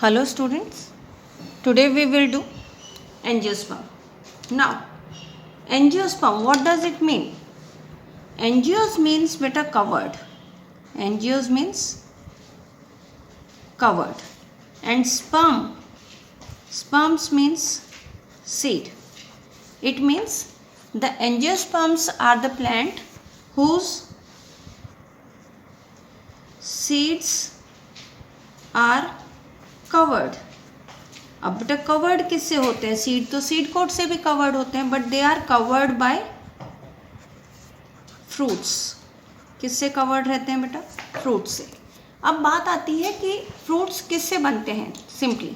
Hello students, today we will do angiosperm. Now, angiosperm, what does it mean? Angios means beta covered. Angios means covered. And sperms means seed. It means the angiosperms are the plant whose seeds are covered. अब बेटा covered किससे होते हैं? Seed तो seed coat से भी covered होते हैं, but they are covered by fruits. किससे कवर्ड रहते हैं बेटा? फ्रूट से. अब बात आती है कि फ्रूट्स किससे बनते हैं सिंपली.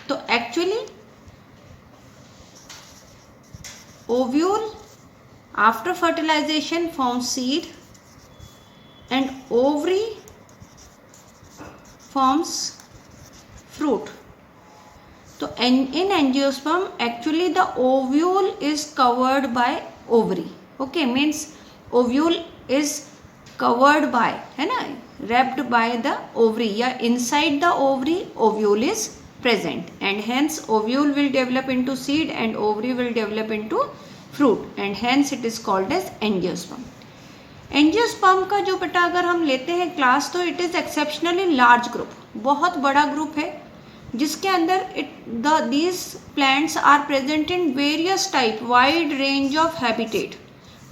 तो actually ovule after fertilization forms seed and ovary forms fruit. So in angiosperm actually the ovule is covered by ovary. Okay, means ovule is covered by, है ना, wrapped by the ovary या inside the ovary ovule is present and hence ovule will develop into seed and ovary will develop into fruit and hence it is called as angiosperm. Angiosperm का जो बेटा अगर हम लेते हैं class तो it is exceptionally large group, बहुत बड़ा ग्रुप है जिसके अंदर these plants are present in various type wide range of habitat.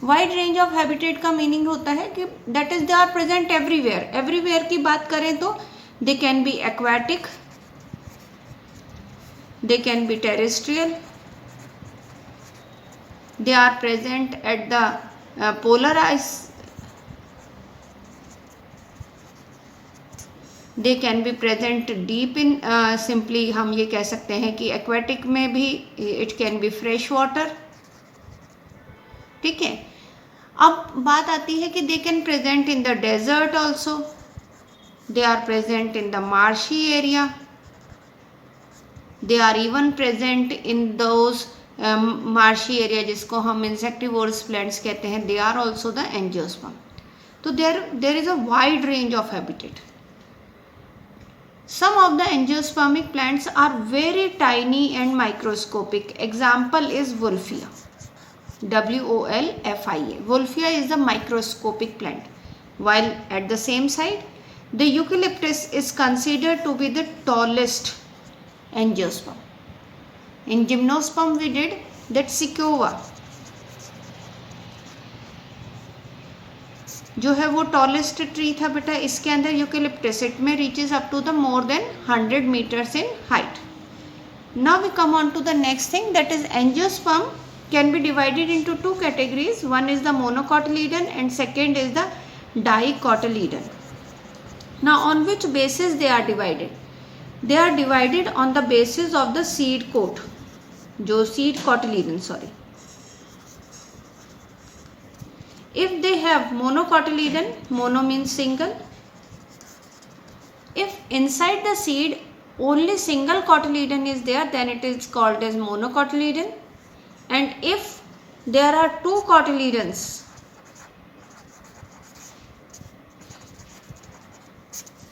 Wide range of habitat का मीनिंग होता है कि that is they are present everywhere. Everywhere की बात करें तो they can be aquatic, they can be terrestrial, they are present at the polar ice, they can be present deep in, simply हम ये कह सकते हैं कि एक्वेटिक में भी it can be fresh water. ठीक है. अब बात आती है कि they can present in the desert also, they are present in the marshy area, they are even present in those marshy area जिसको हम इंसेक्टिवोरस प्लांट्स कहते हैं, they are also the angiosperm. तो there is a wide range of habitat. Some of the angiospermic plants are very tiny and microscopic. Example is Wolffia. Wolffia. Wolffia is the microscopic plant. While at the same side, the eucalyptus is considered to be the tallest angiosperm. In gymnosperm we did that Sequoia जो है वो tallest tree था बेटा. इसके अंदर eucalyptus, it may reaches up to the more than 100 meters in height. Now we come on to the next thing that is angiosperm can be divided into two categories. One is the monocotyledon and second is the dicotyledon. Now on which basis they are divided? They are divided on the basis of the seed coat. जो seed cotyledon, sorry, if they have monocotyledon, mono means single, if inside the seed only single cotyledon is there then it is called as monocotyledon, and if there are two cotyledons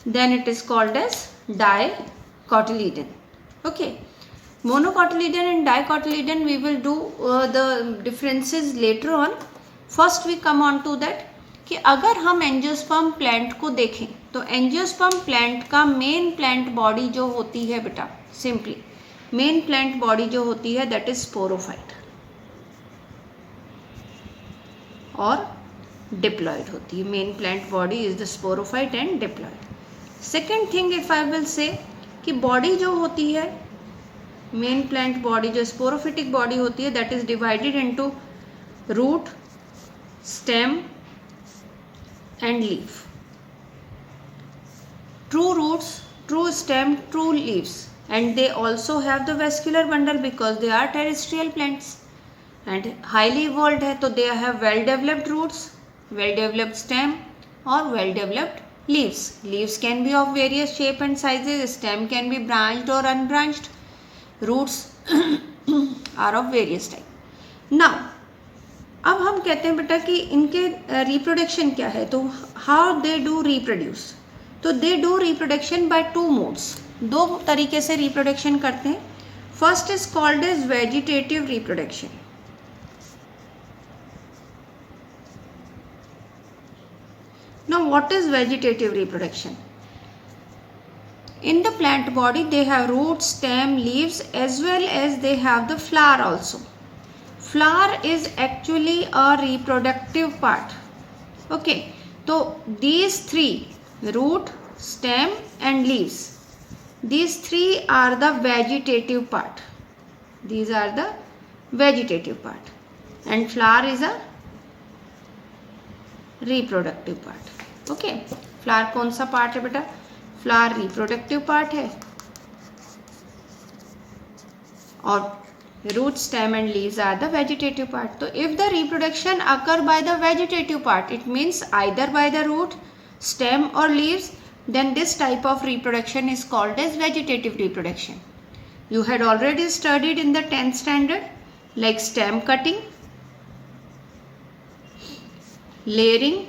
then it is called as dicotyledon. Okay, monocotyledon and dicotyledon we will do the differences later on. First we come on to that कि अगर हम angiosperm plant को देखें तो angiosperm plant का main plant body जो होती है बेटा, सिंपली मेन प्लांट बॉडी जो होती है दैट इज स्पोरोफाइट और डिप्लॉयड होती है. Main plant body is the sporophyte and diploid. Second thing if I will say कि बॉडी जो होती है मेन प्लांट बॉडी जो स्पोरोफिटिक बॉडी होती है that is divided into root, stem and leaf. True roots, true stem, true leaves, and they also have the vascular bundle because they are terrestrial plants and highly evolved है. तो they have well developed roots, well developed stem or well developed leaves. Leaves can be of various shape and sizes, stem can be branched or unbranched, roots are of various type. Now अब हम कहते हैं बेटा कि इनके reproduction क्या है. तो हाउ दे डू रिप्रोड्यूस? तो they do reproduction by two modes. दो तरीके से रिप्रोडक्शन करते हैं. First is called as vegetative reproduction. Now what is vegetative reproduction? In the plant body they have roots, stem, leaves as well as they have the flower also. Flower is actually a reproductive part. Okay, so these three, root, stem and leaves, these three are the vegetative part. These are the vegetative part and flower is a reproductive part. Okay, flower कौन सा part है बेटा? Flower reproductive part है और root, stem and leaves are the vegetative part. तो if the reproduction occur by the vegetative part, it means either by the root, stem और leaves, then this type of reproduction is called as vegetative reproduction. You had already studied in the 10th standard like stem cutting, layering.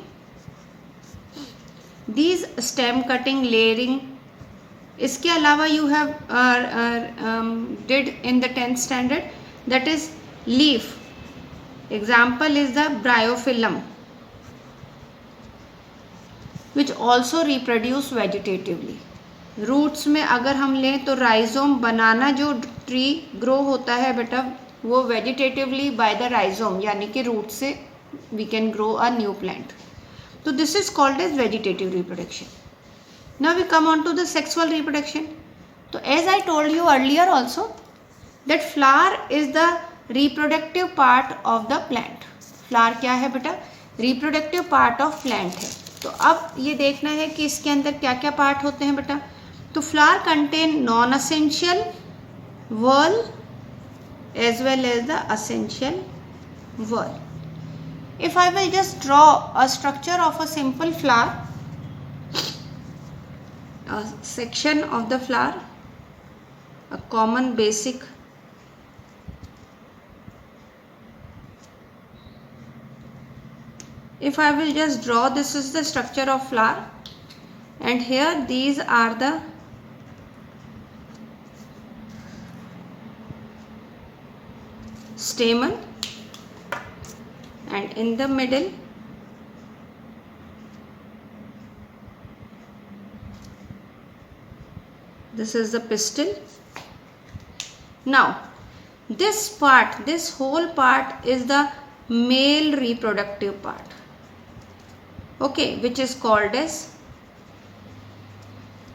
These stem cutting, layering, इसके अलावा you have did in the 10th standard, that is leaf. Example is the bryophyllum which also reproduce vegetatively. Roots में अगर हम लें तो rhizome, बनाना जो tree grow होता है बेटा वो vegetatively by the rhizome, यानी कि रूट से we can grow a new plant. So this is called as vegetative reproduction. Now we come on to the sexual reproduction. So as I told you earlier also that flower is the reproductive part of the plant. Flower क्या है बेटा? Reproductive part of plant है. तो अब ये देखना है कि इसके अंदर क्या क्या पार्ट होते हैं बेटा. तो flower contain non-essential whorl as well as the essential whorl. If I will just draw a structure of a simple flower, a section of the flower, a common basic if I will just draw, this is the structure of flower and here these are the stamen and in the middle this is the pistil. Now this part, this whole part is the male reproductive part, okay, which is called as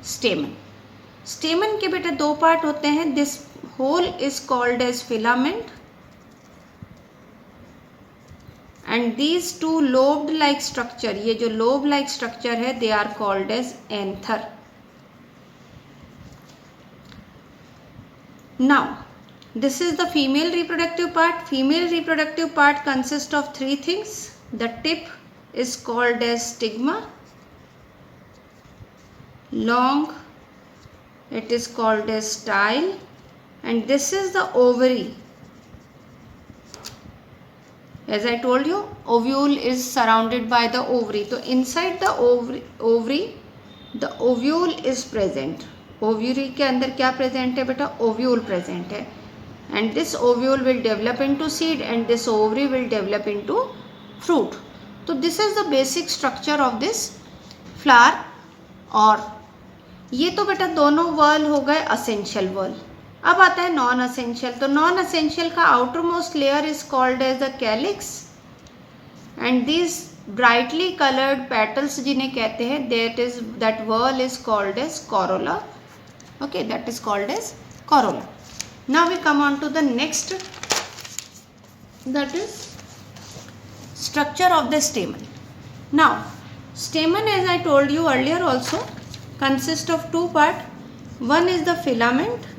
stamen. stamen के बेटा दो part होते हैं. this whole is called as filament and these two lobed like structure, ये जो lobe like structure है they are called as anther. Now this is the female reproductive part. Female reproductive part consists of three things. The tip is called as stigma, long it is called as style and this is the ovary. As I told you, ovule is surrounded by the ovary. So inside the ovary, the ovule is present. Ovary के अंदर क्या present है बेटा? Ovule present है. And this ovule will develop into seed and this ovary will develop into fruit. So this is the basic structure of this flower. और ये तो बेटा दोनों whorl हो गए essential whorl. अब आता है नॉन असेंशियल. तो नॉन असेंशियल का outer most layer is called as the calyx and this brightly coloured petals जिन्हें कहते हैं that whorl is called as corolla. Okay, that is called as corolla. Now we come on to the next, that is structure of the stamen. Now stamen, as I told you earlier also, consists of two parts. One is the filament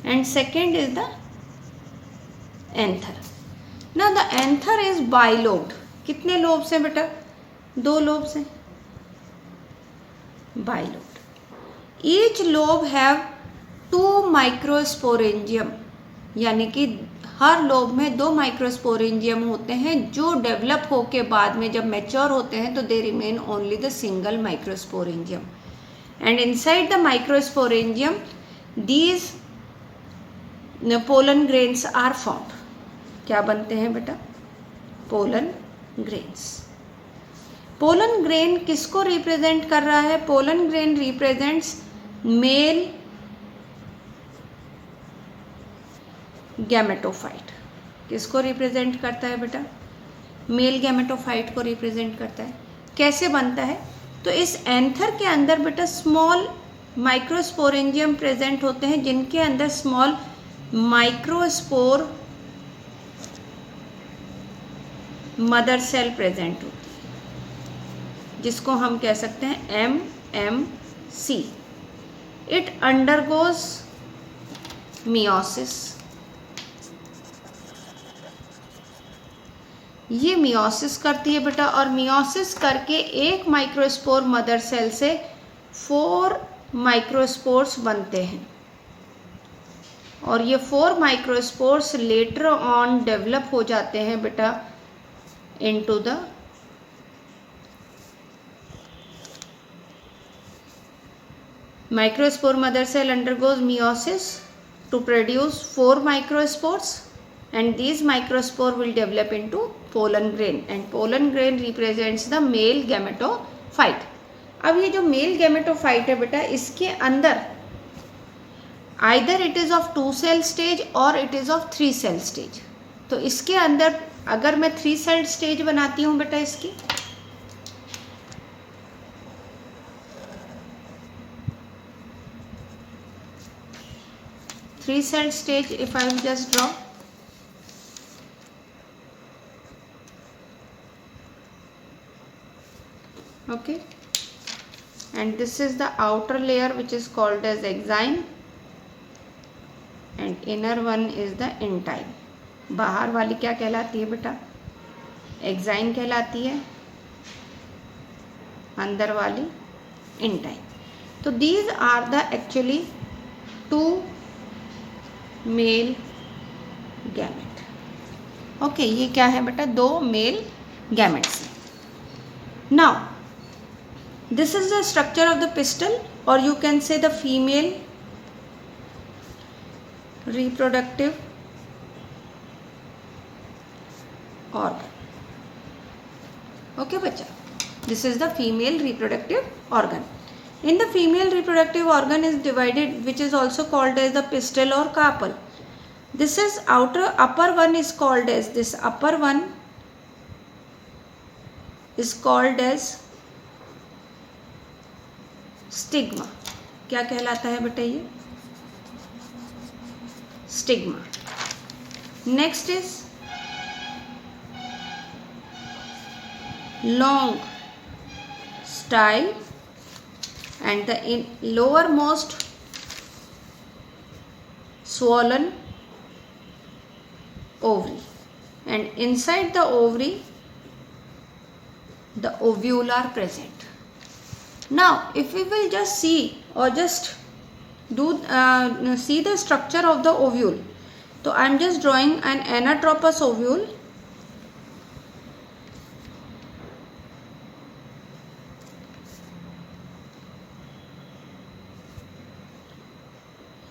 and second is the anther. Now the anther is bilobed. कितने lobes हैं बेटा? दो lobes हैं. Bilobed. Each lobe have two microsporangium, यानी कि हर lobe में दो microsporangium होते हैं जो डेवलप होके बाद में जब मैच्योर होते हैं तो they remain only the single microsporangium. and inside the microsporangium these pollen grains are formed. क्या बनते हैं बेटा? Pollen grains. पोलन ग्रेन किसको रिप्रेजेंट कर रहा है? Pollen grain represents male gametophyte. किसको रिप्रेजेंट करता है बेटा? मेल गैमेटोफाइट को रिप्रेजेंट करता है. कैसे बनता है? तो इस एंथर के अंदर बेटा स्मॉल माइक्रोस्पोरेंजियम प्रेजेंट होते हैं, जिनके अंदर small microspore mother cell present होती है, जिसको हम कह सकते हैं MMC. It undergoes meiosis. ये मियोसिस करती है बेटा, और मियोसिस करके एक माइक्रोस्पोर मदर सेल से 4 माइक्रोस्पोर्स बनते हैं, और ये 4 माइक्रोस्पोर्स लेटर ऑन डेवलप हो जाते हैं बेटा into the microspore mother cell undergoes meiosis to produce 4 microspores, and these microspore will develop into pollen grain, and pollen grain represents the male gametophyte. अब ये जो मेल गैमेटोफाइट है बेटा, इसके अंदर either it is of 2 cell stage or it is of 3 cell stage. तो इसके अंदर अगर मैं 3 सेल स्टेज बनाती हूँ बेटा, इसकी three cell stage, if I will just draw, okay, and this is the outer layer which is called as exine, and inner one is the intine. बाहर वाली क्या कहलाती है बेटा? एक्साइन कहलाती है, अंदर वाली इंटाइन. तो these are the actually 2 male gamete. Okay, ये क्या है बेटा? 2 male gametes. Now this is the structure of the pistil, और you can say the female reproductive organ. Okay bachcha, this is the female reproductive organ. In the female reproductive organ is divided, which is also called as the pistil or carpel. This is upper one is called as, this upper one is called as stigma. क्या कहलाता है बेटा? ये stigma. Next is long style, and the lowermost swollen ovary, and inside the ovary the ovule are present. Now if we will just see, or just do see the structure of the ovule, so I am just drawing an anatropous ovule.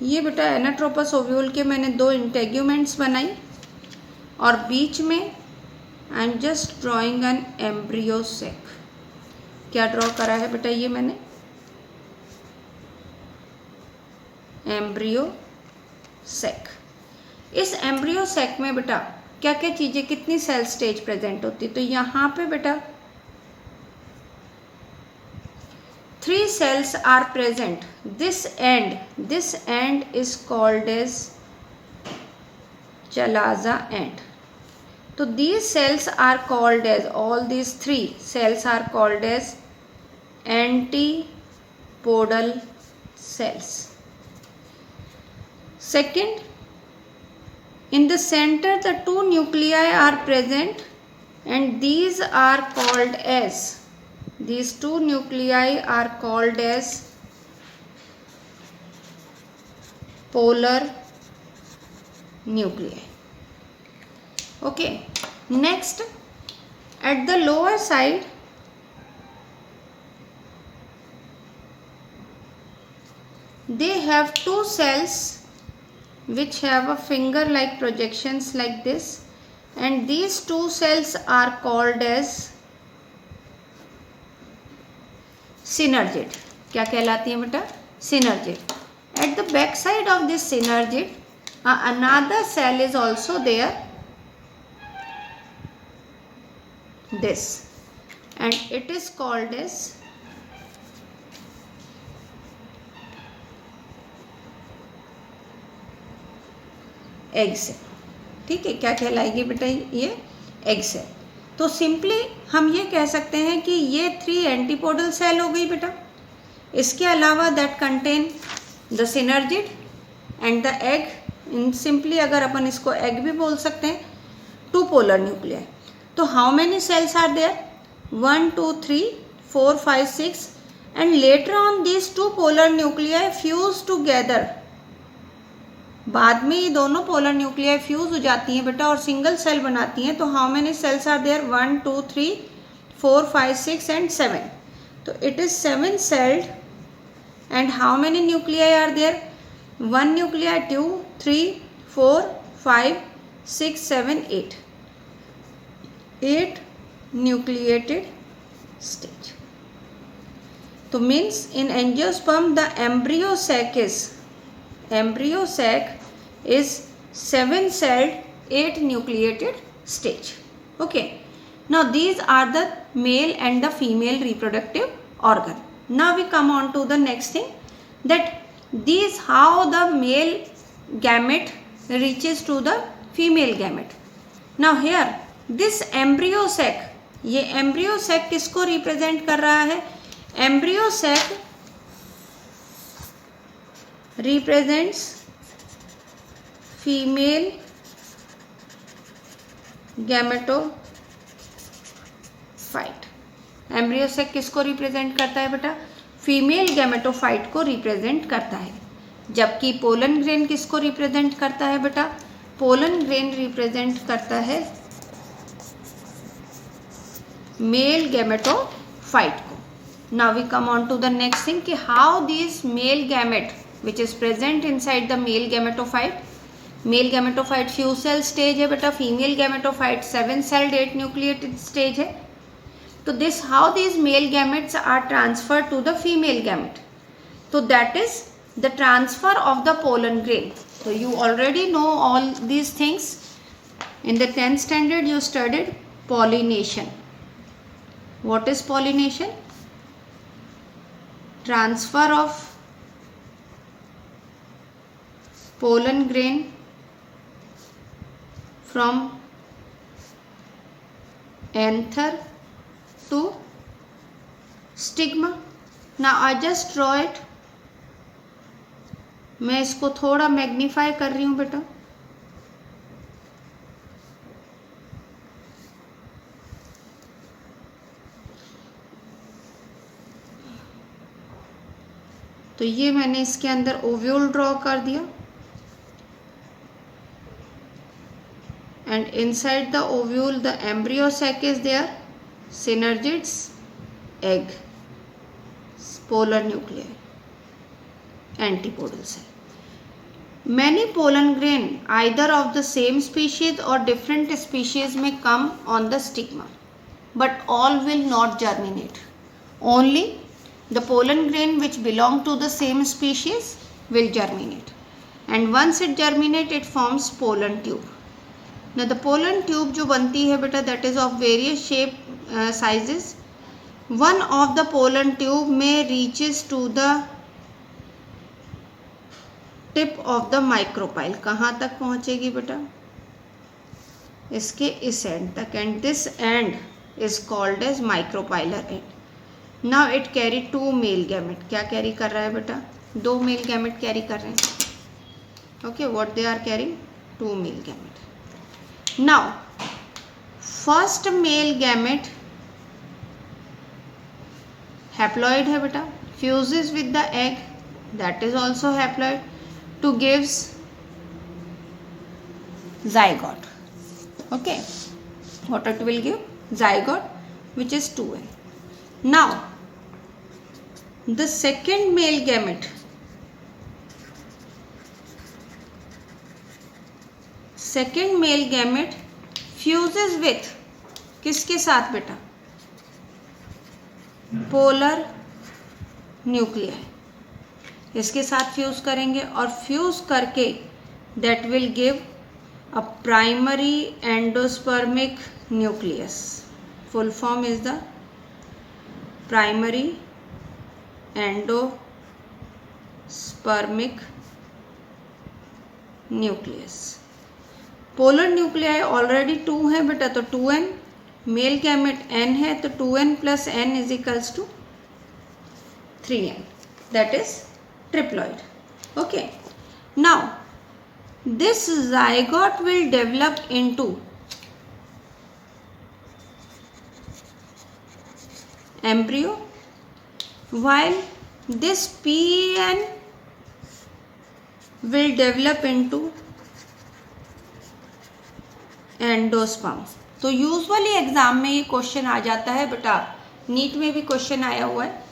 ये बेटा anatropous ovule के मैंने 2 integuments बनाई, और बीच में I am just drawing an embryo sac. क्या draw करा है बेटा? ये मैंने एम्ब्रियो सेक. इस एम्ब्रियो सेक में बेटा क्या क्या चीज़ें, कितनी सेल स्टेज प्रेजेंट होती? तो यहाँ पे बेटा 3 cells are present. This end is called as chalaza end. So these cells are called as, all these 3 cells are called as antipodal cells. Second, in the center the 2 nuclei are present, and these 2 nuclei are called as polar nuclei. Okay, next at the lower side they have two cells which have a finger like projections like this, and these two cells are called as synergid. क्या कहलाती है बेटा? Synergid. At the back side of this synergid, another cell is also there, this, and it is called as egg cell. ठीक है, क्या कहलाएगी बेटा? ये egg cell. तो सिंपली हम ये कह सकते हैं कि ये 3 एंटीपोडल सेल हो गई बेटा. इसके अलावा that contain the synergid and the egg. In simply अगर अपन इसको एग भी बोल सकते हैं, 2 पोलर न्यूक्लियाई. तो how many cells are there? 1 2 3 4 5 6, and later on these 2 polar nuclei fuse together. बाद में ये दोनों पोलर न्यूक्लियाई फ्यूज हो जाती हैं बेटा और सिंगल सेल बनाती हैं. तो how many cells are there? 1 2 3 4 5 6 and 7. तो it is 7 celled. And how many nuclei are there? 1 nuclei, 2 3 4 5 6 7 8. 8 nucleated stage. तो means in angiosperm the embryo sac is 7-celled 8 nucleated stage. Okay, now these are the male and the female reproductive organ. Now we come on to the next thing, that these how the male gamete reaches to the female gamete. Now here this embryo sac, ये embryo sac किसको represent कर रहा है? Embryo sac represents female gametophyte. Embryo sac किसको represent करता है बेटा? Female gametophyte को रिप्रेजेंट करता है. जबकि पोलन ग्रेन किसको रिप्रेजेंट करता है बेटा? पोलन ग्रेन रिप्रेजेंट करता है मेल गैमेटोफाइट को. Now we come on to the next thing कि how this male gamete which is present inside the male gametophyte. Male gametophyte few cell stage है बेटा. Female gametophyte 7 celled 8 nucleated stage है. तो this how these male gametes are transfer to the female gamete. तो that is the transfer of the pollen grain. So you already know all these things. In the 10th standard you studied pollination. What is pollination? Transfer of pollen grain from anther to stigma. Now I just draw it. मैं इसको थोड़ा magnify कर रही हूँ बेटा. तो ये मैंने इसके अंदर ओव्यूल ड्रॉ कर दिया and inside the ovule the embryo sac is there, synergids, egg, polar nuclei, antipodal cell. Many pollen grain either of the same species or different species may come on the stigma, but all will not germinate. Only the pollen grain which belong to the same species will germinate, and once it germinate it forms pollen tube. Now the pollen tube जो बनती है बेटा, that is of various shape sizes. One of the pollen tube may reaches to the tip of the micropyle. कहाँ तक पहुँचेगी बेटा? इसके इस एंड तक, and this end is called as micropylar end. Now it carry 2 male gamete. क्या carry कर रहा है बेटा? 2 मेल गैमेट कैरी कर रहे हैं. Okay, what they are carrying? 2 male gamete. Now first male gamete haploid है बेटा, fuses with the egg, that is also haploid, to gives zygote. Okay, what it will give? Zygote, which is 2A. Now the second male gamete second male gamete fuses with किसके साथ बेटा, polar nuclei, इसके साथ fuse करेंगे और fuse करके that will give a primary endospermic nucleus. Full form is the primary endospermic nucleus. Polar nuclei already 2 है बेटा, तो 2n, मेल गैमेट n है तो 2n plus n is equals to 3n, that is triploid. Okay, now this zygote will develop into embryo, while this PEN will develop into endosperm. तो usually exam में ये question आ जाता है बेटा, NEET में भी क्वेश्चन आया हुआ है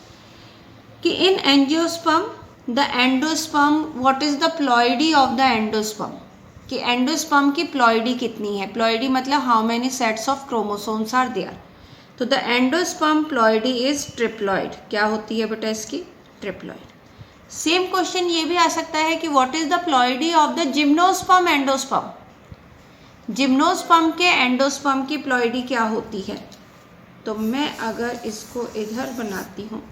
कि in angiosperm the endosperm what is the ploidy of the endosperm, कि एंडोस्पर्म की प्लॉइडी कितनी है. प्लॉइडी मतलब how many sets of chromosomes are there. तो the endosperm ploidy is triploid. क्या होती है बेटा इसकी, ट्रिप्लॉइड. सेम क्वेश्चन ये भी आ सकता है कि what is the ploidy of the gymnosperm endosperm. Gymnosperm के एंडोस्पर्म की प्लॉइडी क्या होती है. तो मैं अगर इसको इधर बनाती हूँ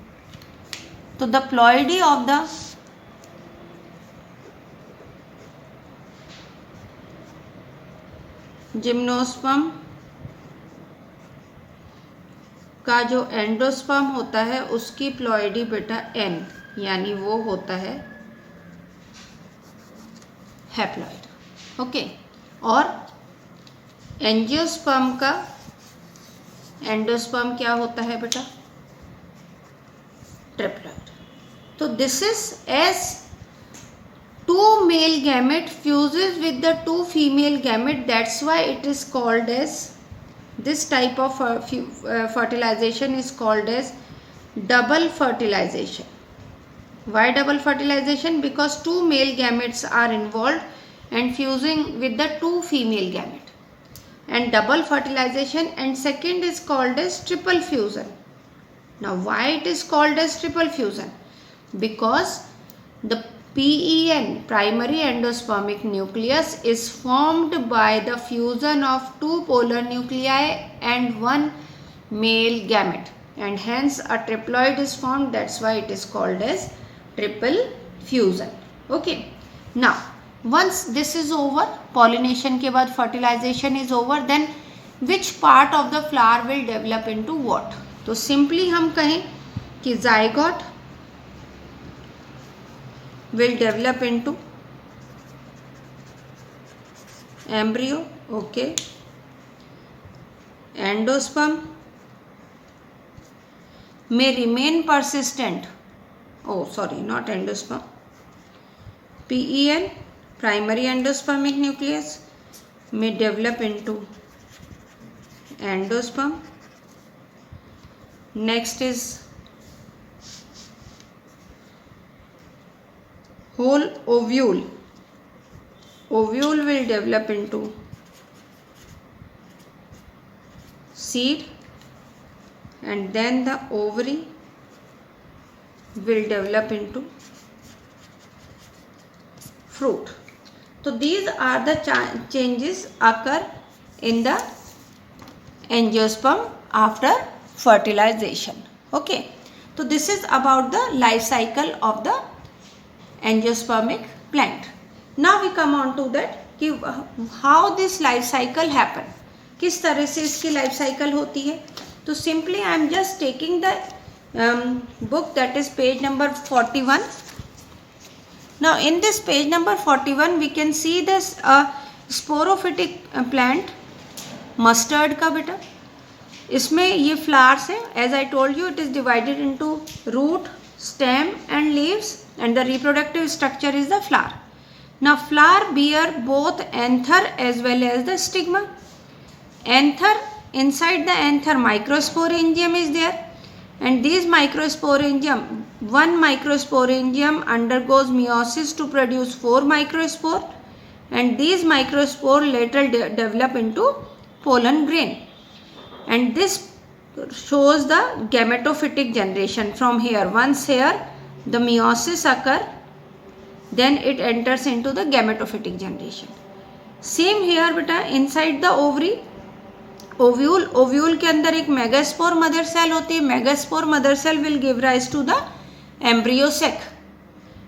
तो the ploidy of the gymnosperm का जो एंडोस्पर्म होता है उसकी प्लॉइडी बेटा n, यानी वो होता है हैप्लॉइड. ओके, और एंजियोस्पर्म का एंडोस्पर्म क्या होता है बेटा, ट्रिप्लॉइड. तो this is as 2 male gamete fuses with the 2 female gamete, that's why it is called as, this type of fertilization is called as double fertilization. Why double fertilization? Because 2 male gametes are involved and fusing with the 2 female gamete, and double fertilization. And second is called as triple fusion. Now why it is called as triple fusion? Because the PEN, primary endospermic nucleus, is formed by the fusion of 2 polar nuclei and 1 male gamete, and hence a triploid is formed. That's why it is called as triple fusion. Okay, now once this is over, pollination के बाद fertilization is over, then which part of the flower will develop into what? तो simply हम कहें कि zygote will develop into embryo. Okay, endosperm may remain persistent. Oh sorry, not endosperm. PEN, primary endospermic nucleus, may develop into endosperm. Next is whole ovule. Ovule will develop into seed, and then the ovary will develop into fruit. So these are the changes occur in the angiosperm after fertilization. Okay, so this is about the life cycle of the angiospermic plant. Now we come on to that कि how this life cycle happen, किस तरह से इसकी life cycle होती है. तो simply I am just taking the book, that is page number 41. Now in this page number 41 we can see this sporophytic plant, mustard का बेटा. इसमें ये flowers है. As I told you, it is divided into root, stem and leaves, and the reproductive structure is the flower. Now flower bear both anther as well as the stigma. Anther, inside the anther microsporangium is there, and these microsporangium, one microsporangium undergoes meiosis to produce 4 microspore, and these microspore later develop into pollen grain, and this shows the gametophytic generation. From here, once here the meiosis occur, then it enters into the gametophytic generation. Same here beta, inside the ovary, ovule के अंदर एक megaspore mother cell होती है. Megaspore mother cell will give rise to the embryo sac,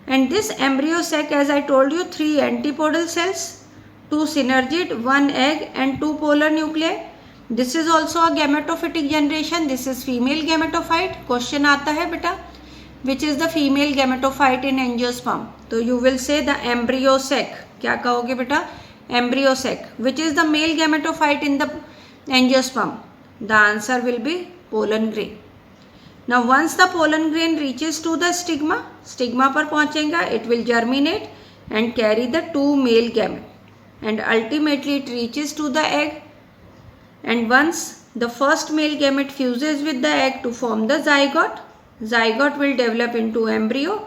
and this embryo sac, as I told you, 3 antipodal cells, 2 synergid, 1 egg and 2 polar nuclei. This is also a gametophytic generation. This is female gametophyte. Question आता है बेटा, which is the female gametophyte in angiosperm? तो you will say the embryo sac. क्या कहोगे बेटा? Embryo sac. Which is the male gametophyte in the angiosperm? The answer will be pollen grain. Now once the pollen grain reaches to the stigma पर पहुंचेगा, it will germinate and carry the 2 male gamete, and ultimately it reaches to the egg, and once the first male gamete fuses with the egg to form the zygote will develop into embryo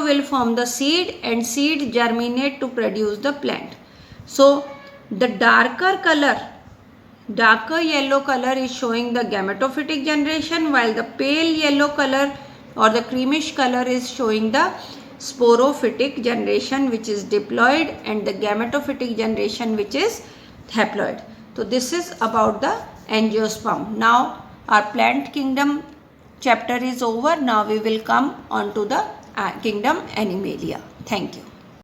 will form the seed, and seed germinate to produce the plant. So the darker yellow color is showing the gametophytic generation, while the pale yellow color or the creamish color is showing the sporophytic generation, which is diploid, and the gametophytic generation, which is haploid. So this is about the angiosperm. Now our plant kingdom chapter is over. Now we will come on to the kingdom Animalia. Thank you.